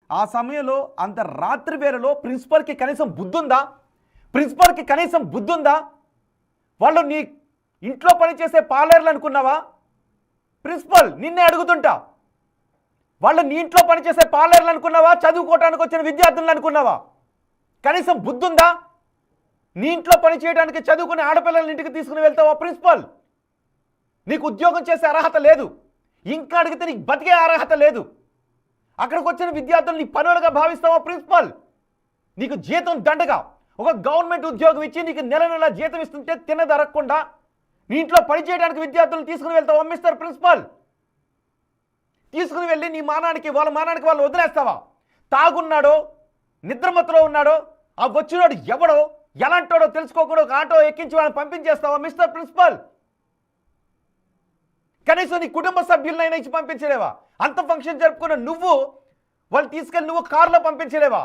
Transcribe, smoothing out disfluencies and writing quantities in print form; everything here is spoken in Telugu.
ఆ సమయంలో అంత రాత్రి వేళలో ప్రిన్సిపల్కి కనీసం బుద్ధుందా? ప్రిన్సిపల్కి కనీసం బుద్ధుందా? వాళ్ళు నీ ఇంట్లో పనిచేసే పార్లర్లు అనుకున్నావా? ప్రిన్సిపల్ నిన్నే అడుగుతుంటా, వాళ్ళు నీ ఇంట్లో పనిచేసే పార్లర్లు అనుకున్నావా? చదువుకోవడానికి వచ్చిన విద్యార్థులను అనుకున్నావా? కనీసం బుద్ధుందా? నీ ఇంట్లో పని చేయడానికి చదువుకునే ఆడపిల్లల ఇంటికి తీసుకుని వెళ్తావా ప్రిన్సిపల్? నీకు ఉద్యోగం చేసే అర్హత లేదు, ఇంకా అడిగితే నీకు బతికే అర్హత లేదు. అక్కడికి వచ్చిన విద్యార్థులు నీ పనులుగా భావిస్తావా ప్రిన్సిపల్? నీకు జీతం దండగా ఒక గవర్నమెంట్ ఉద్యోగం ఇచ్చి నీకు నెల నెల జీతం ఇస్తుంటే తినదరగకుండా నీ ఇంట్లో పని చేయడానికి విద్యార్థులను తీసుకుని వెళ్తావా మిస్టర్ ప్రిన్సిపల్? తీసుకుని వెళ్ళి నీ మానానికి వాళ్ళ మానానికి వాళ్ళు వదిలేస్తావా? తాగున్నాడో నిద్రమత్తులో ఉన్నాడో ఆ వచ్చినాడు ఎవడో ఎలాంటోడో తెలుసుకోకుండా ఒక ఆటో ఎక్కించి వాళ్ళని పంపించేస్తావా మిస్టర్ ప్రిన్సిపల్? కనీసం నీ కుటుంబ సభ్యులనైనా ఇచ్చి పంపించలేవా? అంత ఫంక్షన్ జరుపుకున్న నువ్వు వాళ్ళు తీసుకెళ్ళి నువ్వు కారులో పంపించలేవా?